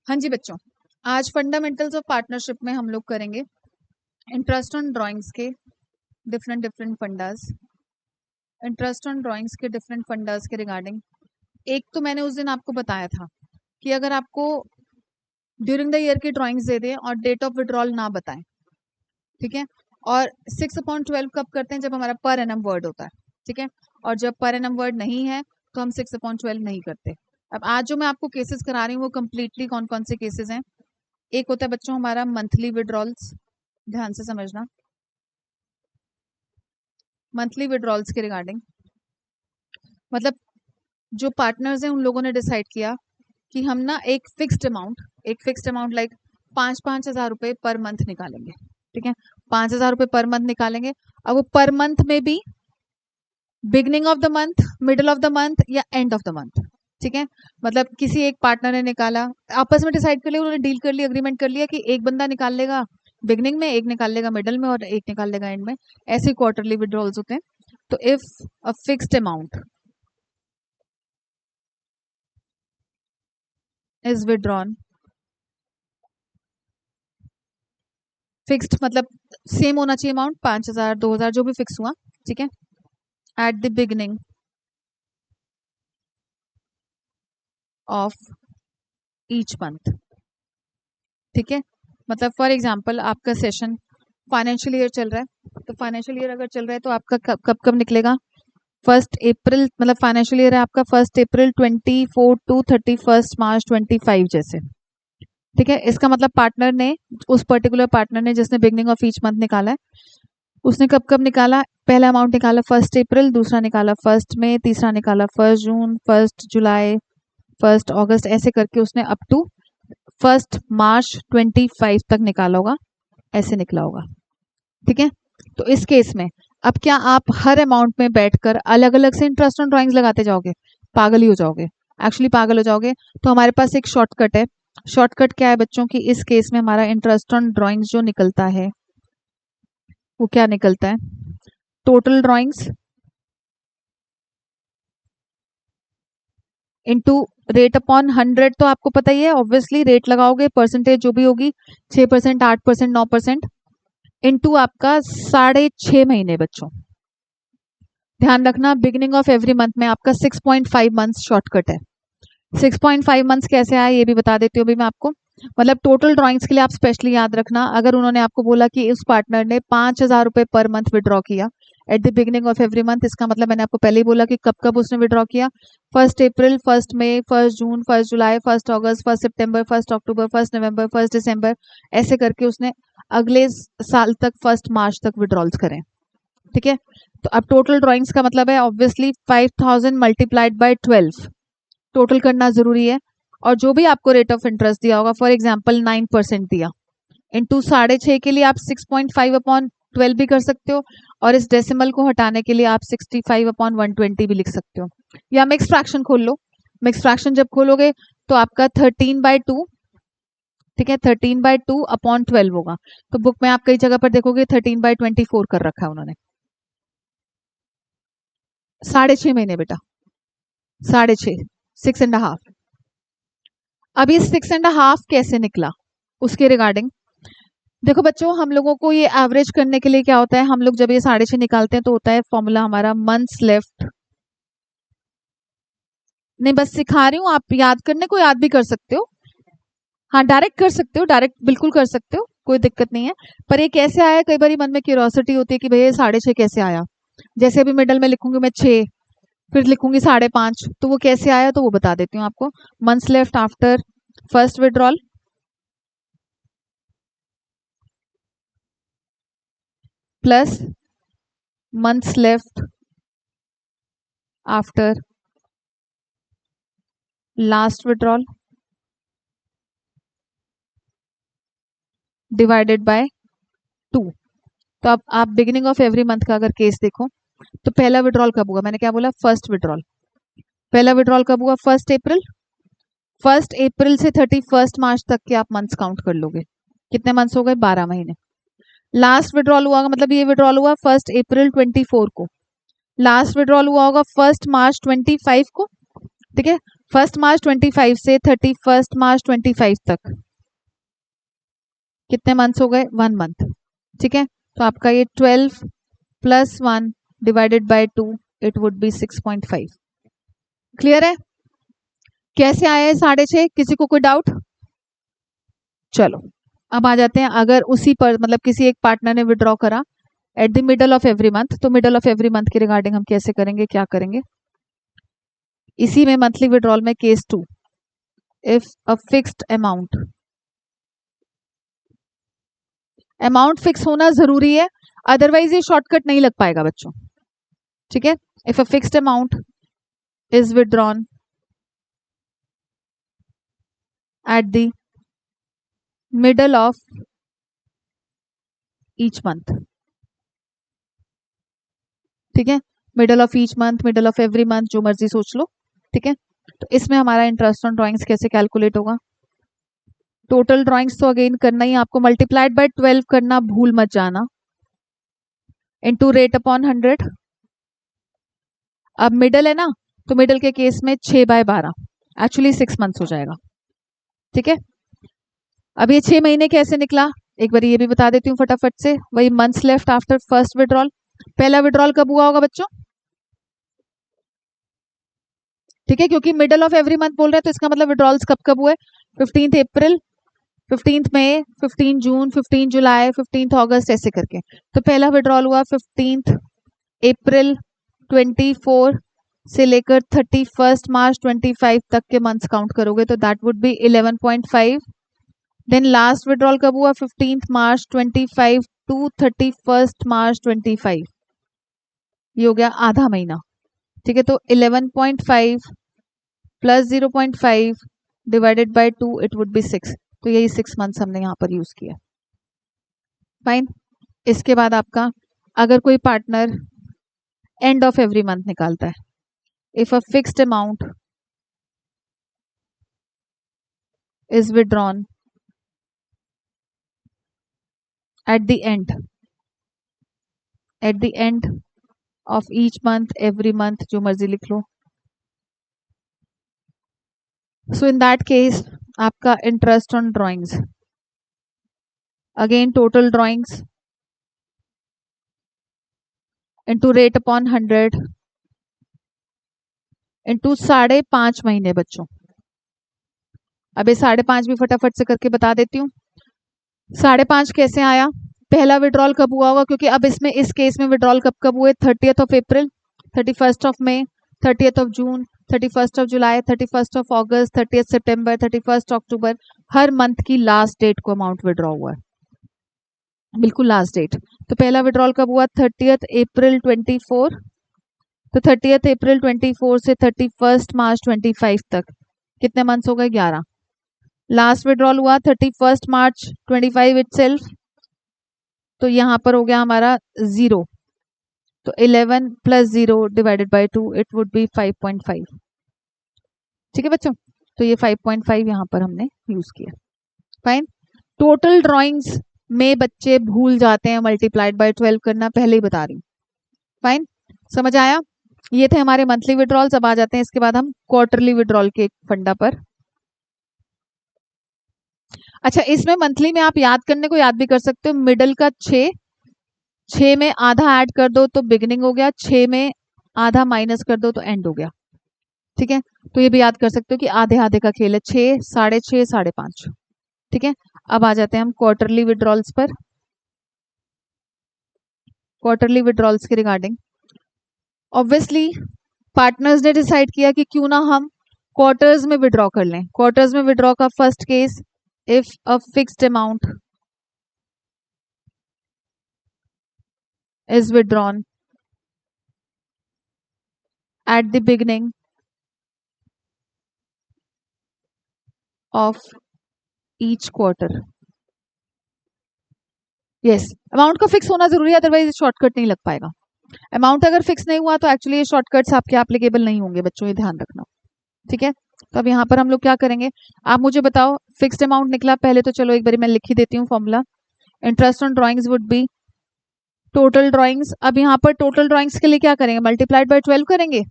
हाँ जी बच्चों, आज फंडामेंटल्स ऑफ पार्टनरशिप में हम लोग करेंगे इंटरेस्ट ऑन ड्राइंग्स के different different fundas. Interest on drawings के डिफरेंट फंडास के रिगार्डिंग एक तो मैंने उस दिन आपको बताया था कि अगर आपको ड्यूरिंग द ईयर की ड्राइंग्स दे दें और डेट ऑफ विड्रॉल ना बताएं, ठीक है। और 6/12 कब करते हैं? जब हमारा पर एनम वर्ड होता है, ठीक है। और जब पर एनम वर्ड नहीं है तो हम 6/12 नहीं करते। अब आज जो मैं आपको केसेस करा रही हूँ वो कम्प्लीटली कौन कौन से केसेस हैं। एक होता है बच्चों हमारा मंथली विड्रॉल्स, ध्यान से समझना। मंथली विड्रॉल्स के रिगार्डिंग मतलब जो पार्टनर्स हैं उन लोगों ने डिसाइड किया कि हम ना एक फिक्स्ड अमाउंट लाइक 5,000 रुपए पर मंथ निकालेंगे, ठीक है। 5,000 रुपए पर मंथ निकालेंगे। अब वो पर मंथ में भी beginning of the month, middle of the month या एंड ऑफ द मंथ, ठीक है। मतलब किसी एक पार्टनर ने निकाला, आपस में डिसाइड कर लिया, उन्होंने डील कर लिया, अग्रीमेंट कर लिया कि एक बंदा निकाल लेगा बिगनिंग में, एक निकाल लेगा मिडल में और एक निकाल लेगा एंड में। ऐसे क्वार्टरली विड्रॉल्स होते हैं। तो if a fixed amount is withdrawn, fixed मतलब सेम होना चाहिए अमाउंट, 5,000 2,000 जो भी फिक्स हुआ, ठीक है, at the beginning of each month, ठीक है। मतलब फॉर एग्जाम्पल आपका सेशन फाइनेंशियल ईयर चल रहा है, तो फाइनेंशियल ईयर अगर चल रहा है तो आपका कब कब कब निकलेगा? 1 अप्रैल, मतलब फाइनेंशियल ईयर है आपका 1 अप्रैल 24 टू 31 मार्च 25 जैसे, ठीक है। इसका मतलब पार्टनर ने, उस पर्टिकुलर पार्टनर ने जिसने बिगनिंग ऑफ ईच मंथ निकाला है, उसने कब कब निकाला? पहला अमाउंट निकाला 1 अप्रैल, दूसरा निकाला 1 मई, तीसरा निकाला 1 जून, 1 जुलाई, 1 अगस्त, ऐसे करके उसने अप टू 1 मार्च 25 तक निकाला होगा, ऐसे निकला होगा, ठीक है। तो इस केस में अब क्या आप हर अमाउंट में बैठकर अलग अलग से इंटरेस्ट ऑन ड्राइंग्स लगाते जाओगे? पागल ही हो जाओगे, एक्चुअली पागल हो जाओगे। तो हमारे पास एक शॉर्टकट है। शॉर्टकट क्या है बच्चों की? इस केस में हमारा इंटरेस्ट ऑन ड्राइंग्स जो निकलता है वो क्या निकलता है? Total drawings into rate upon 100। तो आपको पता ही है, ऑब्वियसली रेट लगाओगे, परसेंटेज जो भी होगी, 6%, 8%, 9%, इनटू आपका 6.5 महीने। बच्चों ध्यान रखना, बिगिनिंग ऑफ एवरी मंथ में आपका 6.5 मंथ्स शॉर्टकट है। 6.5 मंथ्स कैसे आया ये भी बता देती हूँ अभी मैं आपको। मतलब टोटल ड्राइंग्स के लिए आप स्पेशली याद रखना, अगर उन्होंने आपको बोला कि उस पार्टनर ने 5,000 रुपए पर मंथ विड्रॉ किया at the beginning of every month, इसका मतलब मैंने आपको पहले ही बोला कि कब कब उसने विड्रॉ किया। 1 अप्रैल, 1 मई, 1 जून, 1 जुलाई, 1 अगस्त, 1 सितंबर, 1 अक्टूबर, 1 नवंबर, 1 दिसंबर, ऐसे करके उसने अगले साल तक 1 मार्च तक विड्रॉल्स करें, ठीक है। तो अब टोटल ड्राइंग्स का मतलब है ऑब्वियसली 5,000 मल्टीप्लाइड बाय 12 टोटल करना जरूरी है। और जो भी आपको रेट ऑफ इंटरेस्ट दिया होगा, फॉर एग्जाम्पल 9% दिया, इंटू 6.5 के लिए आप 6.5/12 भी कर सकते हो, और इस डेसिमल को हटाने के लिए आप 65/120 भी लिख सकते हो, या मिक्स फ्रैक्शन खोल लो। मिक्स फ्रैक्शन जब खोलोगे तो आपका 13/2, ठीक है, 13/2/12 होगा। तो बुक में आप कई जगह पर देखोगे 13/24 कर रखा है उन्होंने। 6.5 महीने बेटा, 6.5, 6.5। अब ये 6.5 कैसे निकला उसके रिगार्डिंग देखो बच्चों, हम लोगों को ये एवरेज करने के लिए क्या होता है, हम लोग जब ये 6.5 निकालते हैं तो होता है फॉर्मूला हमारा मंथ्स लेफ्ट। नहीं, बस सिखा रही हूँ, आप याद करने को याद भी कर सकते हो। हाँ, डायरेक्ट कर सकते हो, डायरेक्ट बिल्कुल कर सकते हो, कोई दिक्कत नहीं है। पर ये कैसे आया, कई बार मन में क्यूरियोसिटी होती है कि भैया 6.5 कैसे आया। जैसे अभी मिडल में लिखूंगी मैं 6, फिर लिखूंगी 5.5, तो वो कैसे आया तो वो बता देती हूँ आपको। Months left after first withdrawal plus months left after last withdrawal divided by 2। तो अब आप बिगिनिंग ऑफ एवरी मंथ का अगर केस देखो तो पहला विड्रॉल कब हुआ? मैंने क्या बोला? First withdrawal. पहला विड्रॉल कब हुआ? 1 अप्रैल। 1 अप्रैल से 31 मार्च तक के आप मंथ्स काउंट कर लोगे, कितने मंथ्स हो गए? 12 महीने। लास्ट विड्रॉल हुआ, मतलब ये विड्रॉल हुआ 1 अप्रैल 24 को, लास्ट विड्रॉल हुआ होगा 1 मार्च 25 को, ठीक है। 1 मार्च 25 से 31 मार्च 25 तक कितने मंथ्स हो गए? 1 मंथ। ठीक है, तो आपका ये 12 plus 1 divided by 2 it would be 6.5। Clear है? कैसे आया है 6.5? किसी को कोई डाउट? चलो अब आ जाते हैं, अगर उसी पर मतलब किसी एक पार्टनर ने विड्रॉ करा at the middle of every month, तो मिडल ऑफ एवरी मंथ के रिगार्डिंग हम कैसे करेंगे, क्या करेंगे? इसी में मंथली विड्रॉल में case 2, if a fixed amount fix होना जरूरी है, अदरवाइज ये शॉर्टकट नहीं लग पाएगा बच्चों। ठीक है, if a fixed amount is withdrawn at the middle of each month, ठीक है, middle of each month, middle of every month, जो मर्जी सोच लो। ठीक है, तो इसमें हमारा इंटरेस्ट ऑन ड्राइंग्स कैसे कैलकुलेट होगा? टोटल ड्राइंग्स तो अगेन करना ही आपको, मल्टीप्लाइड बाय 12 करना भूल मत जाना, इनटू रेट अपॉन 100। अब मिडल है ना, तो मिडल के केस में 6/12 एक्चुअली 6 मंथ्स हो जाएगा। ठीक है, अब ये 6 महीने कैसे निकला, एक बार ये भी बता देती हूँ फटाफट से। वही months left after first withdrawal. पहला विड्रॉल कब हुआ होगा बच्चों? ठीक है, क्योंकि मिडल ऑफ एवरी मंथ बोल रहे हैं तो इसका मतलब विड्रॉल्स कब कब हुए? 15 अप्रैल, 15 मई, 15 जून, 15 जुलाई, 15 अगस्त, ऐसे करके। तो पहला विड्रॉल हुआ 15 अप्रैल 24 से लेकर 31 मार्च 25 तक के मंथ्स काउंट करोगे तो that would be 11.5। Then last withdrawal कब हुआ? 15 मार्च 25 टू 31 मार्च 25, ये हो गया आधा महीना। ठीक है, तो 11.5 plus 0.5 divided by 2 it would be 6। तो यही 6 मंथ्स हमने यहाँ पर यूज किया। फाइन। इसके बाद आपका अगर कोई partner end of every month निकालता है, if a fixed amount is withdrawn eight the end of each month, every month, जो मर्जी लिख लो। सो इन दैट केस आपका interest on drawings, again total drawings into rate upon 100 into 5.5 महीने बच्चों। अब ये 5.5 भी फटाफट से करके बता देती हूँ। 5.5 कैसे आया? पहला विड्रॉल कब हुआ होगा, क्योंकि अब इसमें इस केस में विड्रॉल कब कब हुए? 30th of April, 31st of May, 30th of June, 31st of July, 31st of August, 30th September, 31st October. हर मंथ की लास्ट डेट को अमाउंट विड्रॉ हुआ है, बिल्कुल लास्ट डेट। तो पहला विड्रॉल कब हुआ? 30th अप्रैल 24। तो 30th अप्रैल 24 से 31st मार्च 25 तक कितने मंथ्स हो गए? 11। लास्ट विड्रॉल हुआ 31st मार्च 25 इटसेल्फ, तो यहाँ पर हो गया हमारा 0। तो 11 plus 0 divided by 2 it would be 5.5। ठीक है बच्चों, तो ये 5.5 यहाँ पर हमने यूज किया। फाइन। टोटल ड्राइंग्स में बच्चे भूल जाते हैं मल्टीप्लाइड बाय 12 करना, पहले ही बता रही हूँ। फाइन, समझ आया? ये थे हमारे मंथली विड्रॉल्स। अब आ जाते हैं इसके बाद हम क्वार्टरली विड्रॉल के फंडा पर। अच्छा, इसमें मंथली में आप याद करने को याद भी कर सकते हो, मिडल का 6 में आधा ऐड कर दो तो बिगिनिंग हो गया, 6 में आधा माइनस कर दो तो एंड हो गया। ठीक है, तो ये भी याद कर सकते हो कि आधे आधे का खेल है, 6, 6.5, 5.5। ठीक है, अब आ जाते हैं हम क्वार्टरली विड्रॉल्स पर। क्वार्टरली विड्रॉल्स के रिगार्डिंग ऑब्वियसली पार्टनर्स ने डिसाइड किया कि क्यों ना हम क्वार्टर्स में विड्रॉ कर लें। क्वार्टर्स में विड्रॉ का first case, if a fixed amount is withdrawn at the beginning of each quarter. yes, amount का फिक्स होना जरूरी है, अदरवाइज शॉर्टकट नहीं लग पाएगा। अमाउंट अगर फिक्स नहीं हुआ तो एक्चुअली ये शॉर्टकट्स आपके एप्लीकेबल नहीं होंगे बच्चों, ये ध्यान रखना। ठीक है, तो अब यहाँ पर हम लोग क्या करेंगे, आप मुझे बताओ। फिक्स्ड अमाउंट निकला पहले, तो चलो एक बार मैं लिख ही देती हूँ formula. Interest on drawings would be total drawings. अब यहाँ पर टोटल ड्राइंग्स के लिए क्या करेंगे? मल्टीप्लाइड बाय 12 करेंगे।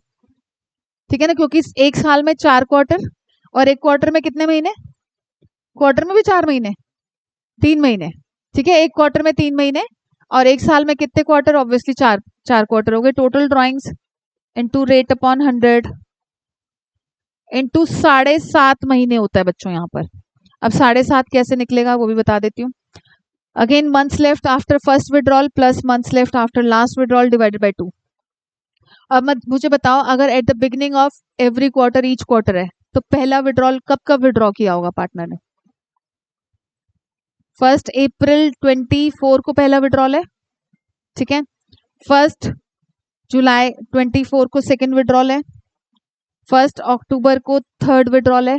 ठीक है ना, क्योंकि एक साल में 4 क्वार्टर और एक क्वार्टर में कितने महीने, क्वार्टर में भी 4 महीने, 3 महीने। ठीक है, एक क्वार्टर में 3 महीने और एक साल में कितने क्वार्टर, ऑब्वियसली 4 4 क्वार्टर हो गए। Total drawings into rate upon 100 into 7.5 महीने होता है बच्चों यहाँ पर। अब 7.5 कैसे निकलेगा वो भी बता देती हूँ। Again months left after first withdrawal plus months left after last withdrawal divided by 2। अब मुझे बताओ, अगर at the beginning of every quarter each quarter है तो पहला विड्रॉल कब कब विड्रॉ किया होगा पार्टनर ने? 1 अप्रैल 24 को पहला विड्रॉल है। ठीक है, 1 जुलाई 24 को सेकंड विड्रॉल है, 1 अक्टूबर को थर्ड विड्रॉल है,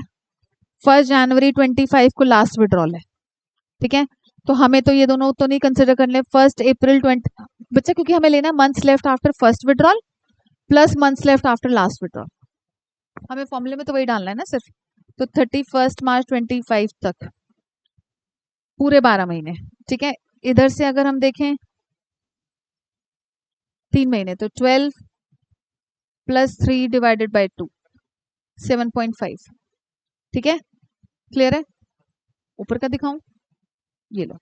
1 जनवरी 25 को लास्ट विड्रॉल है। ठीक है, तो हमें तो ये दोनों तो नहीं कंसिडर करने। 1 अप्रैल 20 बच्चा, क्योंकि हमें लेना months left after first withdrawal plus months left after last withdrawal. हमें फॉर्मूले में तो वही डालना है ना सिर्फ। तो 31 मार्च 25 तक पूरे 12 महीने। ठीक है, इधर से अगर हम देखें 3 महीने, तो 12 प्लस 3 डिवाइडेड बाय 2 7.5। ठीक है, क्लियर है? ऊपर का दिखाऊं, ये लो।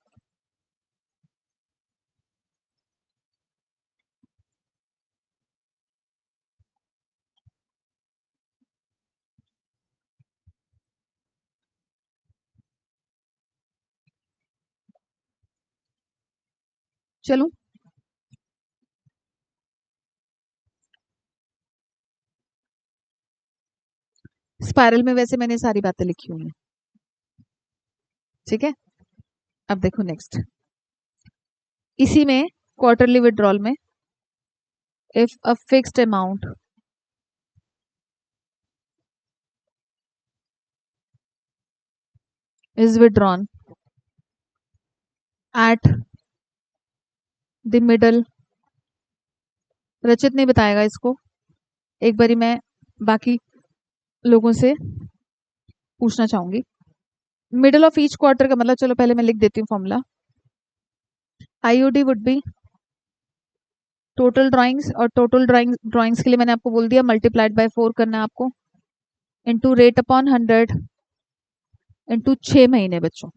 चलूं, स्पाइरल में वैसे मैंने सारी बातें लिखी हुई हैं। ठीक है, अब देखो नेक्स्ट, इसी में क्वार्टरली विड्रॉल में if a fixed amount is withdrawn at the middle, रचित नहीं बताएगा इसको, एक बारी मैं बाकी लोगों से पूछना चाहूंगी। मिडल ऑफ ईच क्वार्टर का मतलब, चलो पहले मैं लिख देती हूँ formula. IOD would be total drawings, और टोटल ड्राइंग्स के लिए मैंने आपको बोल दिया मल्टीप्लाइड बाय 4 करना है आपको, इनटू रेट अपॉन 100 इनटू 6 महीने बच्चों।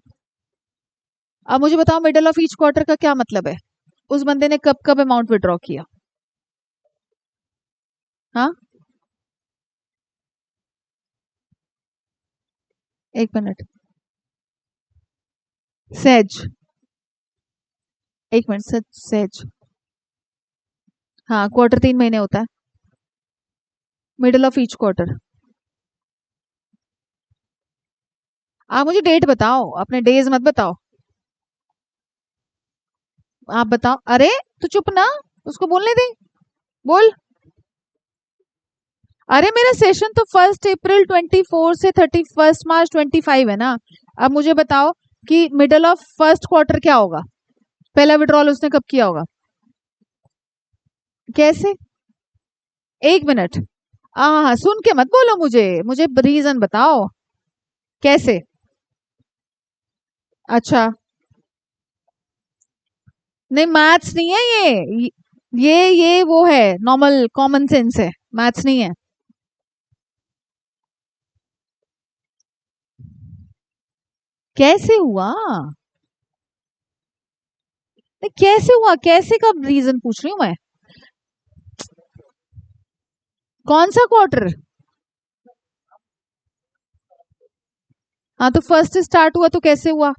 अब मुझे बताओ मिडल ऑफ ईच क्वार्टर का क्या मतलब है, उस बंदे ने कब कब अमाउंट विड्रॉ किया? हाँ, एक मिनट, सहज, एक मिनट, सहज, हाँ क्वार्टर 3 महीने होता है, मिडल ऑफ ईच क्वार्टर। आप मुझे डेट बताओ, अपने डेज मत बताओ, आप बताओ। अरे तू चुप ना, उसको बोलने दे, बोल। अरे मेरा सेशन तो 1 अप्रैल 24 से 31 मार्च 25 है ना। अब मुझे बताओ कि मिडल ऑफ फर्स्ट क्वार्टर क्या होगा, पहला विड्रॉल उसने कब किया होगा? कैसे, एक मिनट, हाँ सुन के मत बोलो, मुझे मुझे रीजन बताओ कैसे। अच्छा, नहीं मैथ्स नहीं है ये वो है, नॉर्मल कॉमन सेंस है, मैथ्स नहीं है। कैसे हुआ, नहीं कैसे हुआ, कैसे का रीजन पूछ रही हूँ मैं। कौन सा क्वार्टर? हाँ तो फर्स्ट स्टार्ट हुआ तो कैसे हुआ?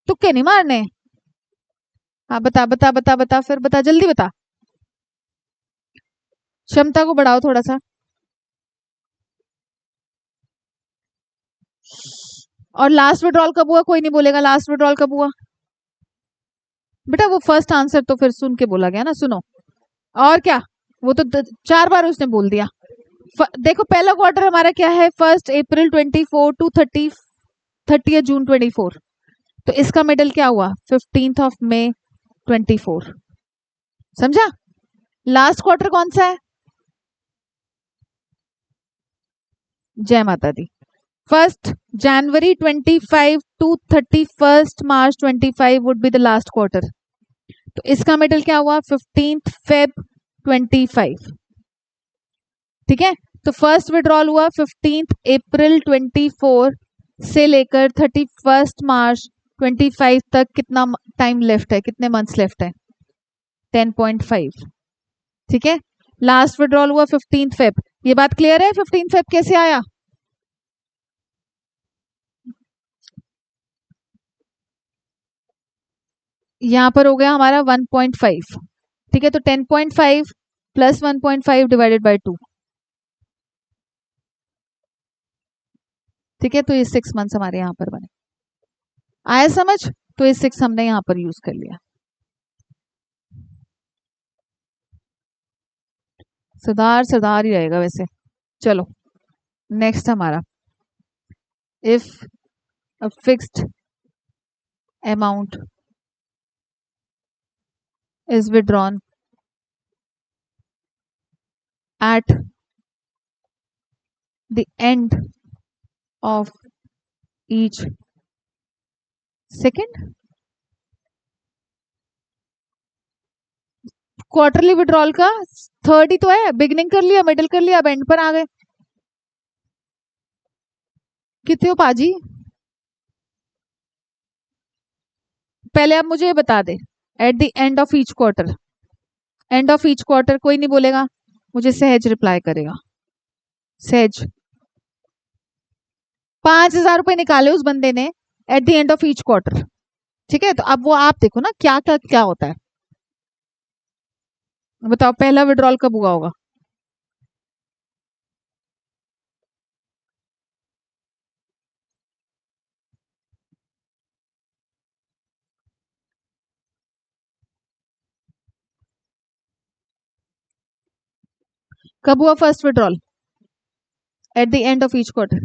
तुक्के नहीं मारने। हाँ बता बता बता बता, फिर बता, जल्दी बता, क्षमता को बढ़ाओ थोड़ा सा। और लास्ट विड्रॉल कब हुआ, कोई नहीं बोलेगा लास्ट विड्रॉल कब हुआ। बेटा वो फर्स्ट आंसर तो फिर सुन के बोला गया ना, सुनो। और क्या, वो तो 4 बार उसने बोल दिया। देखो पहला क्वार्टर हमारा क्या है, 1 अप्रैल 24 टू 30 जून 24, तो इसका मिडल क्या हुआ, 15 मई 24। समझा? लास्ट क्वार्टर कौन सा है? जय माता दी। 1 January 25 to 31 March 25 would be the last quarter, तो इसका मिडल क्या हुआ, 15 फेब 25। ठीक है, तो फर्स्ट विड्रॉल हुआ 15 अप्रैल 24 से लेकर 31 मार्च 25 तक। कितना टाइम लेफ्ट है, कितने मंथ्स लेफ्ट है? 10.5। ठीक है, लास्ट विड्रॉल हुआ 15 फेब। ये बात क्लियर है? 15 फेब कैसे आया? यहाँ पर हो गया हमारा 1.5। ठीक है, तो 10.5 प्लस 1.5 डिवाइडेड बाय 2। ठीक है, तो ये 6 मंथ्स हमारे यहाँ पर बने। आया समझ? तो ये 6 हमने यहाँ पर यूज कर लिया। सरदार सरदार ही रहेगा वैसे। चलो नेक्स्ट हमारा, if a fixed amount is withdrawn at the end of each second। Quarterly withdrawal का थर्ड ही तो है, बिगनिंग कर लिया, मिडिल कर लिया, अब एंड पर आ गए। कितने हो पाजी? पहले आप मुझे बता दे, at the end of each quarter. End of each quarter कोई नहीं बोलेगा, मुझे सहज रिप्लाई करेगा। सहज 5,000 रुपए निकाले उस बंदे ने eight the end of each quarter. ठीक है, तो अब वो आप देखो ना क्या क्या क्या होता है। बताओ पहला विड्रॉल कब हुआ होगा? कब हुआ first withdrawal? Eight the end of each quarter,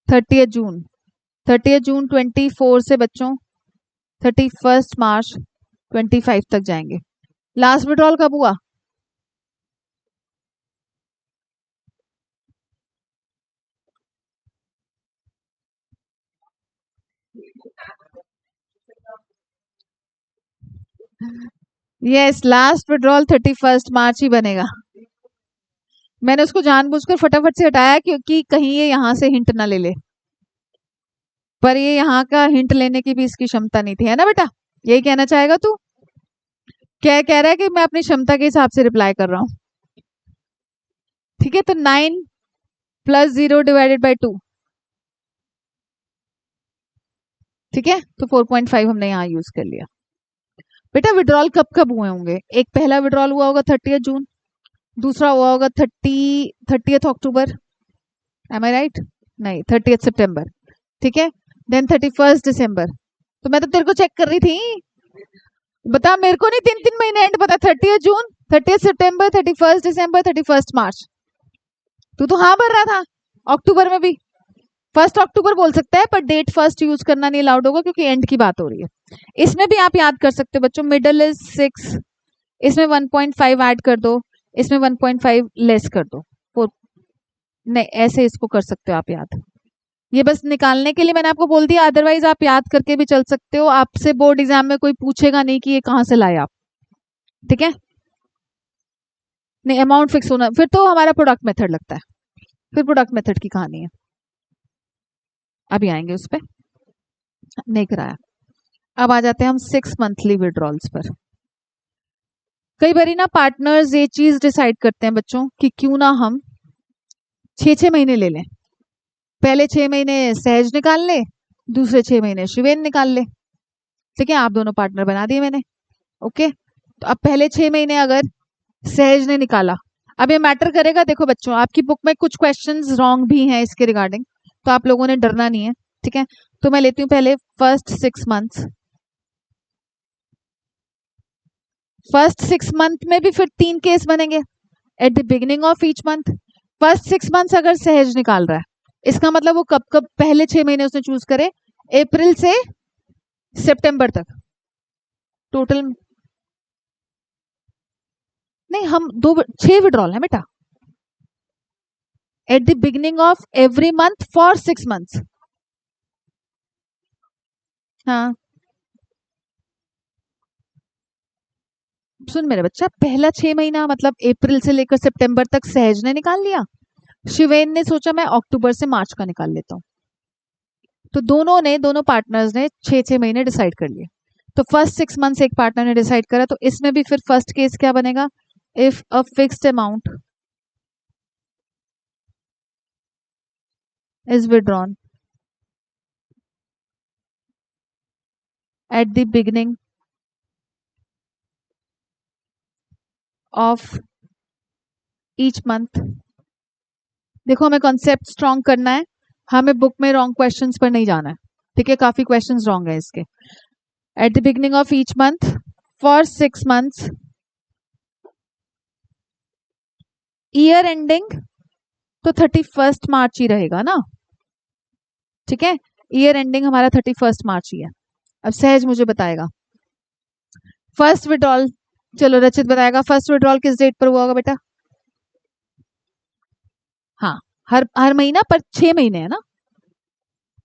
30 जून। 30 जून 24 से बच्चों 31 मार्च 25 तक जाएंगे। लास्ट विड्रॉल कब हुआ? यस, लास्ट विड्रॉल 31 मार्च ही बनेगा। मैंने उसको जानबूझकर फटाफट से हटाया क्योंकि कहीं ये यहाँ से हिंट ना ले ले, पर ये यहाँ का हिंट लेने की भी इसकी क्षमता नहीं थी, है ना बेटा? यही कहना चाहेगा तू? क्या कह रहा है कि मैं अपनी क्षमता के हिसाब से रिप्लाई कर रहा हूँ। ठीक है, तो 9 प्लस 0 डिवाइडेड बाय 2। ठीक है, तो 4.5 हमने यहाँ यूज कर लिया। बेटा विड्रॉल कब कब हुए होंगे? एक पहला विड्रॉल हुआ होगा 30 जून, दूसरा हुआ होगा 30 अक्टूबर, एम आई राइट? नहीं, 30 सितंबर। ठीक है, देन 31 दिसंबर। तो मैं तो तेरे को चेक कर रही थी, बता मेरे को नहीं 3 महीने एंड पता। 30 जून, 30 सितंबर, 31 दिसंबर, 31 मार्च। तू तो हाँ भर रहा था। अक्टूबर में भी 1 अक्टूबर बोल सकता है, पर डेट फर्स्ट यूज करना नहीं अलाउड होगा क्योंकि एंड की बात हो रही है। इसमें भी आप याद कर सकते हो बच्चों, मिडल इज 6, इसमें 1.5 ऐड कर दो, इसमें 1.5 लेस कर दो। नहीं, ऐसे इसको कर सकते हो आप याद। ये बस निकालने के लिए मैंने आपको बोल दिया, अदरवाइज आप याद करके भी चल सकते हो। आपसे बोर्ड एग्जाम में कोई पूछेगा नहीं कि ये कहाँ से लाए आप। ठीक है, नहीं अमाउंट फिक्स होना फिर तो हमारा प्रोडक्ट मेथड लगता है, फिर प्रोडक्ट मेथड की कहानी है, अभी आएंगे उस पर, नहीं कराया। अब आ जाते हैं हम 6 मंथली विड्रॉल्स पर। कई बारी ना पार्टनर्स ये चीज डिसाइड करते हैं बच्चों कि क्यों ना हम 6-6 महीने ले लें। पहले 6 महीने सहज निकाल ले, दूसरे 6 महीने शिवेन निकाल ले। ठीक है, आप दोनों पार्टनर बना दिए मैंने। ओके, तो अब पहले 6 महीने अगर सहज ने निकाला, अब ये मैटर करेगा। देखो बच्चों, आपकी बुक में कुछ क्वेश्चंस रॉन्ग भी हैं इसके रिगार्डिंग, तो आप लोगों ने डरना नहीं है। ठीक है, तो मैं लेती हूँ पहले फर्स्ट 6 मंथ्स। फर्स्ट 6 मंथ में भी फिर 3 केस बनेंगे at the beginning of each month. First 6 months अगर सहज निकाल रहा है, इसका मतलब वो कब कब पहले 6 महीने उसने चूज करे, अप्रैल से सितंबर तक टोटल। नहीं, हम 6 विड्रॉल है बेटा at the beginning of every month for 6 months. हाँ, सुन मेरे बच्चा, पहला 6 महीना मतलब अप्रैल से लेकर सितंबर तक सहज ने निकाल लिया, शिवेन ने सोचा मैं अक्टूबर से मार्च का निकाल लेता हूँ। तो दोनों पार्टनर्स ने 6 6 महीने डिसाइड कर लिए। तो फर्स्ट 6 मंथ्स एक पार्टनर ने डिसाइड करा, तो इसमें भी फिर फर्स्ट केस क्या बनेगा, if a fixed amount is withdrawn at the beginning of each month. देखो हमें कॉन्सेप्ट स्ट्रॉन्ग करना है, हमें बुक में रॉन्ग क्वेश्चंस पर नहीं जाना है, ठीक है, काफी क्वेश्चंस रॉन्ग है इसके। At the beginning of each month for 6 months, year ending तो 31 मार्च ही रहेगा ना, ठीक है, ईयर एंडिंग हमारा 31 मार्च ही है। अब सहज मुझे बताएगा फर्स्ट विड्रॉल, चलो रचित बताएगा फर्स्ट विड्रॉल किस डेट पर हुआ होगा बेटा। हाँ, हर हर महीना पर 6 महीने है ना,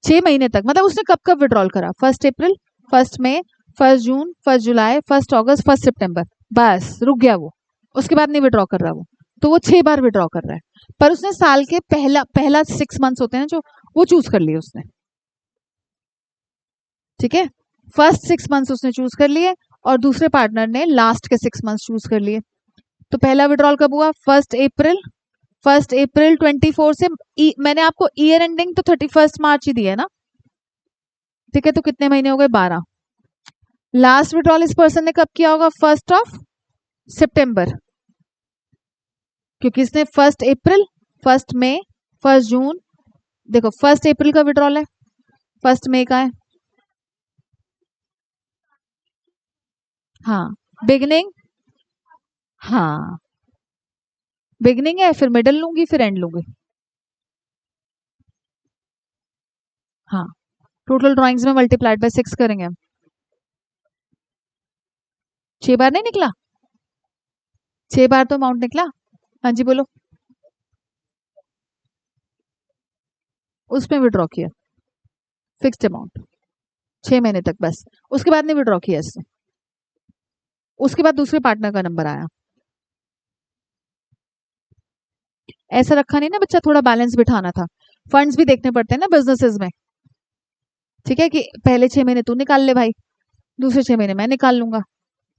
6 महीने तक, मतलब उसने कब कब विड्रॉल करा, 1 अप्रैल, 1 मई, 1 जून, 1 जुलाई, 1 अगस्त, 1 सितंबर, बस रुक गया वो, उसके बाद नहीं विड्रॉ कर रहा वो। तो वो 6 बार विड्रॉ कर रहा है, पर उसने साल के पहला पहला 6 मंथ्स होते हैं जो, वो चूज कर लिए उसने, ठीक है, फर्स्ट 6 मंथ्स उसने चूज कर लिए और दूसरे पार्टनर ने लास्ट के 6 मंथ्स चूज कर लिए। तो पहला विड्रॉल कब हुआ, 1 अप्रैल, 1 अप्रैल 24 से, मैंने आपको ईयर एंडिंग तो 31 मार्च ही दिया है ना, ठीक है, तो कितने महीने हो गए, 12। लास्ट विड्रॉल इस पर्सन ने कब किया होगा, 1 सितंबर, क्योंकि इसने 1 अप्रैल, 1 मई, 1 जून, देखो 1 अप्रैल का विड्रॉल है, 1 मई का है, हाँ बिगनिंग, हाँ बिगनिंग है, फिर मिडल लूंगी, फिर एंड लूंगी, हाँ टोटल ड्राइंग्स में मल्टीप्लाइड बाय 6 करेंगे हम। 6 बार नहीं निकला, 6 बार तो अमाउंट निकला, हाँ जी बोलो, उसमें विड्रॉ किया फिक्स्ड अमाउंट 6 महीने तक बस, उसके बाद नहीं विड्रॉ किया इसने, उसके बाद दूसरे पार्टनर का नंबर आया। ऐसा रखा नहीं ना बच्चा, थोड़ा बैलेंस बिठाना था, फंड्स भी देखने पड़ते हैं ना बिजनेसेस में, ठीक है, कि पहले 6 महीने तू निकाल ले भाई, दूसरे 6 महीने मैं निकाल लूंगा,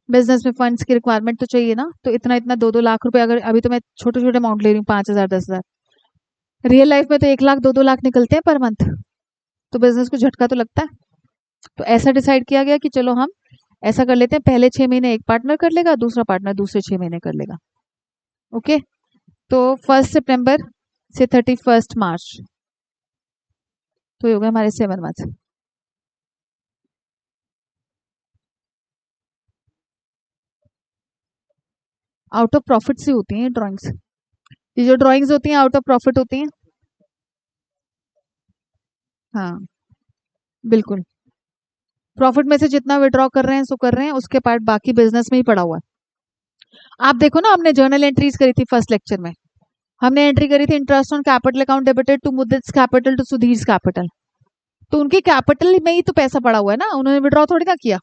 बिजनेस में फंड्स की रिक्वायरमेंट तो चाहिए ना, तो इतना इतना 2 2 लाख रुपए, अगर अभी तो मैं छोटे छोटे अमाउंट ले रही हूँ, 5,000 10,000, रियल लाइफ में तो 1 लाख 2 2 लाख निकलते हैं पर मंथ, तो बिजनेस को झटका तो लगता है। तो ऐसा डिसाइड किया गया कि चलो हम ऐसा कर लेते हैं, पहले 6 महीने एक पार्टनर कर लेगा, दूसरा पार्टनर दूसरे 6 महीने कर लेगा, ओके। तो 1 सितंबर से 31 मार्च, तो ये हो गए हमारे 7 मंथ। आउट ऑफ प्रॉफिट से होती हैं ड्राइंग्स, ये जो ड्राइंग्स होती हैं आउट ऑफ प्रॉफिट होती हैं, हाँ बिल्कुल, प्रॉफिट में से जितना विड्रॉ कर रहे हैं सो कर रहे हैं, उसके पार्ट बाकी बिजनेस में ही पड़ा हुआ है। आप देखो ना, हमने जर्नल एंट्रीज करी थी फर्स्ट लेक्चर में, हमने एंट्री करी थी interest on capital account debited to Mudit's capital to Sudhir's capital, तो उनके कैपिटल में ही तो पैसा पड़ा हुआ है ना, उन्होंने विड्रॉ थोड़ी ना किया,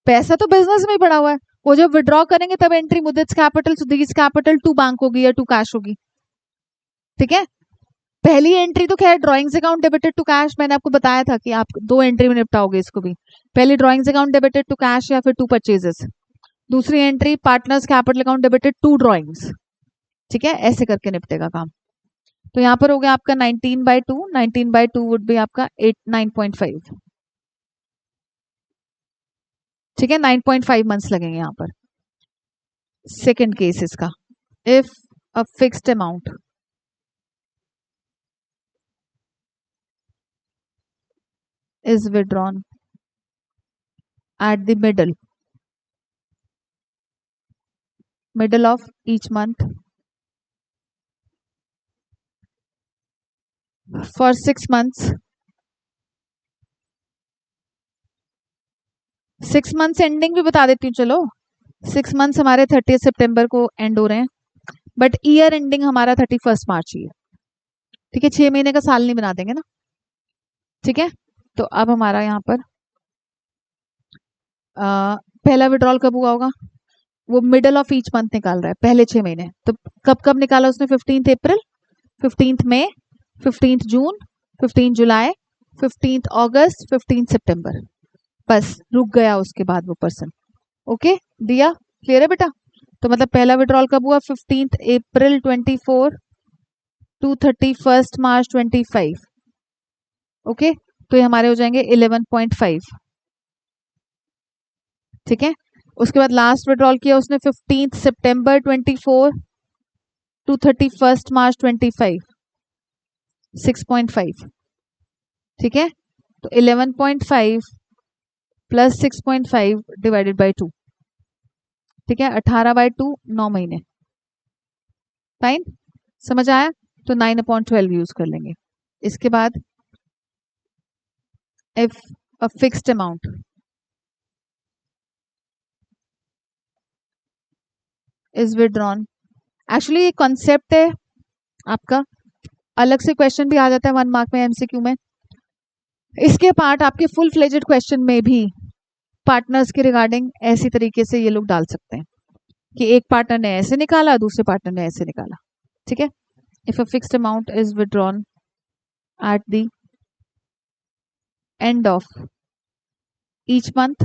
पैसा तो बिजनेस में ही पड़ा हुआ है, वो जब विड्रॉ करेंगे तब entry Mudit's capital Sudhir's capital to bank होगी या टू कैश होगी, ठीक है। पहली एंट्री तो खैर drawings account debited to cash, मैंने आपको बताया था कि आप 2 एंट्री में निपटाओगे इसको भी, पहली drawings account debited to cash या फिर टू परचेजेस, दूसरी entry partners capital account debited to drawings, ठीक है, ऐसे करके निपटेगा काम। तो यहाँ पर हो गया आपका 19/2, 19/2 वुड भी आपका 9.5, ठीक है, 9.5 मंथ्स लगेंगे यहाँ पर। सेकेंड केस इसका, if a fixed amount is withdrawn at the middle of each month for 6 months, 6 months ending भी बता देती हूँ, चलो 6 मंथ्स हमारे 30 सितंबर को एंड हो रहे हैं, बट ईयर एंडिंग हमारा 31 मार्च ही है, ठीक है, 6 महीने का साल नहीं बना देंगे ना, ठीक है। तो अब हमारा यहाँ पर पहला विड्रॉल कब हुआ होगा, वो मिडल ऑफ ईच मंथ निकाल रहा है, पहले 6 महीने। तो कब कब निकाला उसने? 15 अप्रैल, 15 मई, 15 जून, 15 जुलाई, 15 अगस्त, 15 सितंबर। बस रुक गया उसके बाद वो पर्सन। ओके, दिया? क्लियर है बेटा? तो मतलब पहला विड्रॉल कब हुआ? 15 अप्रैल 24 टू 31 मार्च 25। ओके, तो ये हमारे हो जाएंगे 11.5। ठीक है, उसके बाद लास्ट विड्रॉल किया उसने 15 सितंबर 24 टू 31 मार्च 25, 6.5। ठीक है, तो 11.5 प्लस 6.5 डिवाइडेड बाई 2। ठीक है, 18/2, 9 महीने। फाइन, समझ आया? तो 9/12 यूज कर लेंगे। इसके बाद if a fixed amount is withdrawn, actually ये कॉन्सेप्ट है आपका, अलग से क्वेश्चन भी आ जाता है 1 मार्क में एमसीक्यू में। इसके पार्ट आपके फुल फ्लेजेड क्वेश्चन में भी पार्टनर्स के रिगार्डिंग ऐसी तरीके से ये लोग डाल सकते हैं कि एक पार्टनर ने ऐसे निकाला, दूसरे पार्टनर ने ऐसे निकाला। ठीक है, if a fixed amount is withdrawn eight the end of each month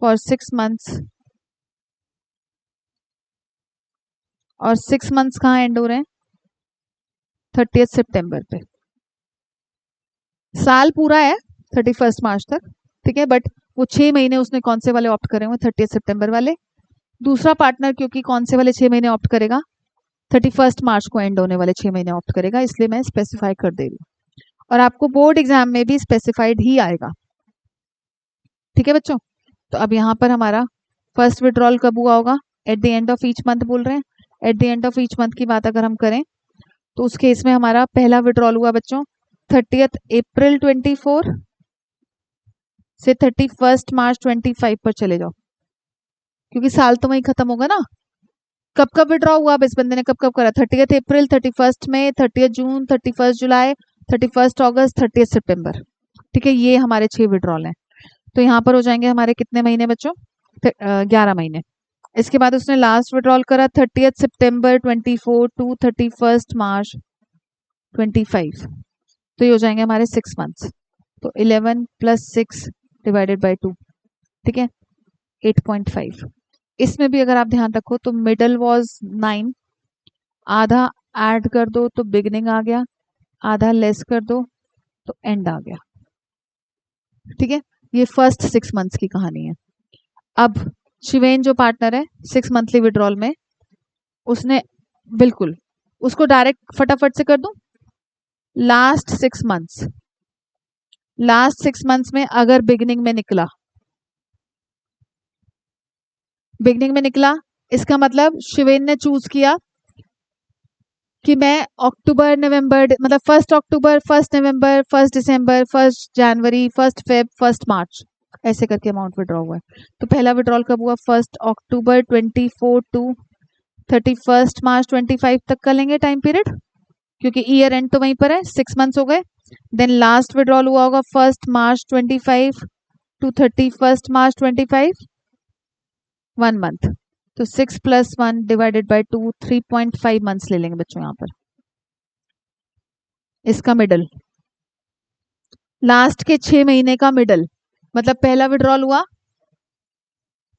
for 6 months, और 6 मंथ्स कहाँ एंड हो रहे हैं? 30 सितंबर पे। साल पूरा है 31 मार्च तक। ठीक है, बट वो 6 महीने उसने कौन से वाले ऑप्ट करे हुए? 30 सितंबर वाले। दूसरा पार्टनर क्योंकि कौन से वाले 6 महीने ऑप्ट करेगा? 31 मार्च को एंड होने वाले 6 महीने ऑप्ट करेगा, इसलिए मैं स्पेसिफाई कर दे रही हूँ। और आपको बोर्ड एग्जाम में भी स्पेसिफाइड ही आएगा। ठीक है बच्चों, तो अब यहाँ पर हमारा फर्स्ट विड्रॉल कब हुआ होगा? Eight the end of each month बोल रहे हैं। Eight the end of each month की बात अगर हम करें तो उस केस में हमारा पहला विड्रॉल हुआ बच्चों 30 अप्रैल 24 से 31 मार्च 25 पर चले जाओ, क्योंकि साल तो वही खत्म होगा ना। कब कब विड्रॉ हुआ? अब इस बंदे ने कब कब करा? 30 अप्रैल, 31 मई, 30 जून, 31 जुलाई, 31 अगस्त, 30 सितंबर। ठीक है, ये हमारे 6 विड्रॉल हैं। तो यहाँ पर हो जाएंगे हमारे कितने महीने बच्चों? 11 महीने। इसके बाद उसने लास्ट विड्रॉल करा 30 सितंबर 24 टू 31 मार्च 25, तो ये हो जाएंगे हमारे 6 मंथ्स। तो 11 प्लस 6 डिवाइडेड बाई 2। ठीक है, 8.5। इसमें भी अगर आप ध्यान रखो तो मिडल वॉज 9, आधा ऐड कर दो तो बिगनिंग आ गया, आधा लेस कर दो तो एंड आ गया। ठीक है, ये फर्स्ट 6 मंथ्स की कहानी है। अब शिवेन जो पार्टनर है 6 मंथली विड्रॉल में, उसने बिल्कुल उसको डायरेक्ट फटाफट से कर दूं। लास्ट 6 मंथ्स, लास्ट 6 मंथ्स में अगर बिगनिंग में निकला, बिगनिंग में निकला, इसका मतलब शिवेन ने चूज किया कि मैं अक्टूबर नवंबर, मतलब 1 अक्टूबर, 1 नवंबर, 1 दिसंबर, 1 जनवरी, 1 फेब, 1 मार्च, ऐसे करके अमाउंट विड्रॉ हुआ है। तो पहला विड्रॉल कब हुआ? 1 अक्टूबर 24 टू 31 मार्च 25 तक का लेंगे टाइम पीरियड, क्योंकि ईयर एंड तो वहीं पर है, 6 मंथ्स हो गए। देन लास्ट विड्रॉल हुआ होगा 1 मार्च 25 टू 31 मार्च 25, 1 मंथ। तो 6 प्लस 1 डिवाइडेड बाई 2, 3.5 मंथ्स ले लेंगे बच्चों यहाँ पर। इसका मिडल, लास्ट के 6 महीने का मिडल, मतलब पहला विड्रॉल हुआ,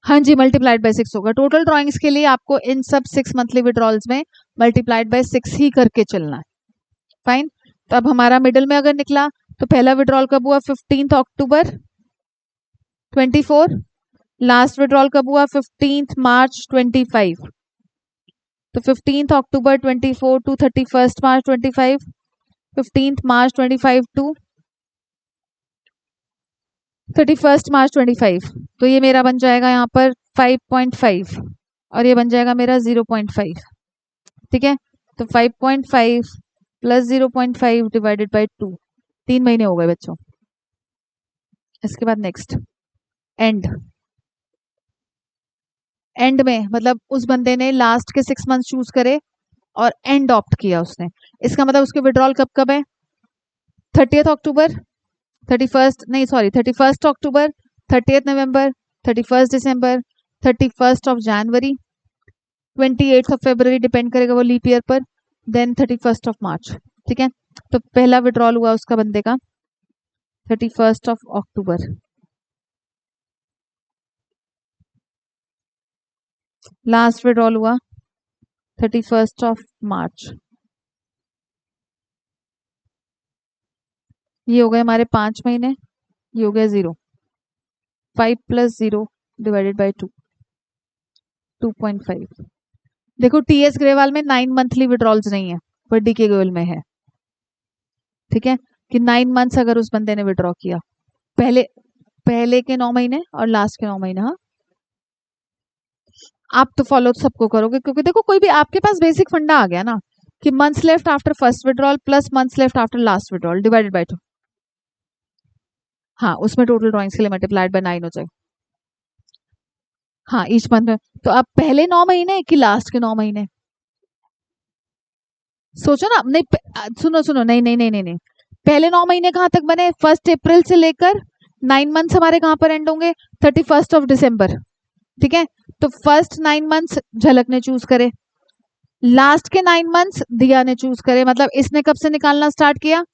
हाँ जी, मल्टीप्लाइड बाय 6 होगा। टोटल ड्रॉइंग्स के लिए आपको इन सब 6 मंथली विड्रॉल्स में मल्टीप्लाइड बाय 6 ही करके चलना है। फाइन, तो अब हमारा मिडल में अगर निकला तो पहला विड्रॉल कब हुआ? 15 अक्टूबर 24। लास्ट विड्रॉल कब हुआ? 15 मार्च 25। तो 15 अक्टूबर 24 to 31 March 25, 15 March 25 to 31 March 25। तो ये मेरा बन जाएगा यहाँ पर 5.5 और ये बन जाएगा मेरा 0.5। ठीक है, तो 5.5 प्लस 0.5 डिवाइडेड बाई 2, 3 महीने हो गए बच्चों। इसके बाद नेक्स्ट एंड, एंड में मतलब उस बंदे ने लास्ट के 6 मंथ चूज करे और एंड ऑप्ट किया उसने, इसका मतलब उसके विड्रॉल कब कब है? 30 अक्टूबर, 31 नहीं सॉरी 31 अक्टूबर, 30 नवंबर, 31 दिसंबर, 31 जनवरी, 28 फरवरी, डिपेंड करेगा वो लीप ईयर पर, देन 31 मार्च। ठीक है, तो पहला विड्रॉल हुआ उसका बंदे का 31 अक्टूबर। लास्ट विड्रॉल हुआ 31 मार्च। ये हो गए हमारे 5 महीने, ये हो गया 0। 5 + 0 / 2, 2.5। देखो टीएस ग्रेवाल में 9 मंथली विड्रॉल्स नहीं है, पर डीके गोयल में है। ठीक है, कि 9 मंथ्स अगर उस बंदे ने विड्रॉ किया, पहले पहले के 9 महीने और लास्ट के 9 महीने। हाँ, आप तो फॉलो सबको करोगे, क्योंकि देखो कोई भी आपके पास बेसिक फंडा आ गया ना, कि months left after first withdrawal plus months left after last withdrawal divided by 2। हाँ, उसमें टोटल ड्रॉइंग्स के लिए मल्टीप्लाइड बाय 9 हो जाएगा। हाँ, ईच मंथ में। तो अब पहले 9 महीने कि लास्ट के 9 महीने, सोचो ना। नहीं सुनो सुनो, नहीं नहीं नहीं नहीं नहीं, पहले 9 महीने कहाँ तक बने? 1 अप्रैल से लेकर 9 मंथ्स हमारे कहाँ पर एंड होंगे? 31 दिसंबर। ठीक है, तो फर्स्ट 9 मंथ्स झलक ने चूज करे, लास्ट के 9 मंथ्स दिया ने चूज करे। मतलब इसने कब से निकालना स्टार्ट किया?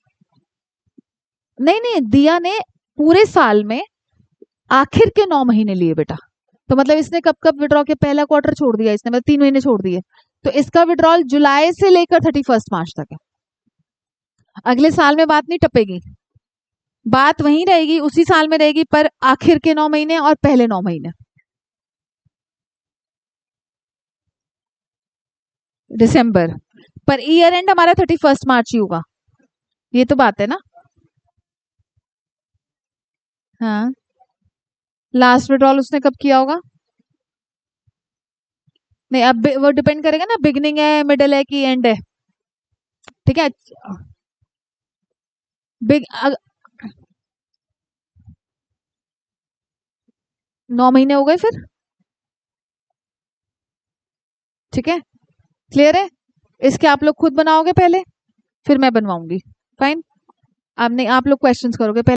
नहीं नहीं, दिया ने पूरे साल में आखिर के 9 महीने लिए बेटा। तो मतलब इसने कब कब विड्रॉ किया? पहला क्वार्टर छोड़ दिया इसने, मतलब 3 महीने छोड़ दिए। तो इसका विड्रॉल जुलाई से लेकर 31 मार्च तक है। अगले साल में बात नहीं टपेगी, बात वहीं रहेगी, उसी साल में रहेगी, पर आखिर के 9 महीने और पहले 9 महीने। दिसंबर, पर ईयर एंड हमारा 31 मार्च ही होगा, ये तो बात है ना। हाँ, लास्ट विड्रॉल उसने कब किया होगा? नहीं, अब वो डिपेंड करेगा ना, बिगनिंग है, मिडिल है कि एंड है। ठीक है, बिग 9 महीने हो गए फिर। ठीक है, क्लियर है? इसके आप लोग खुद बनाओगे पहले, फिर मैं बनवाऊंगी। फाइन, अब नहीं, आप लोग क्वेश्चंस करोगे पहले।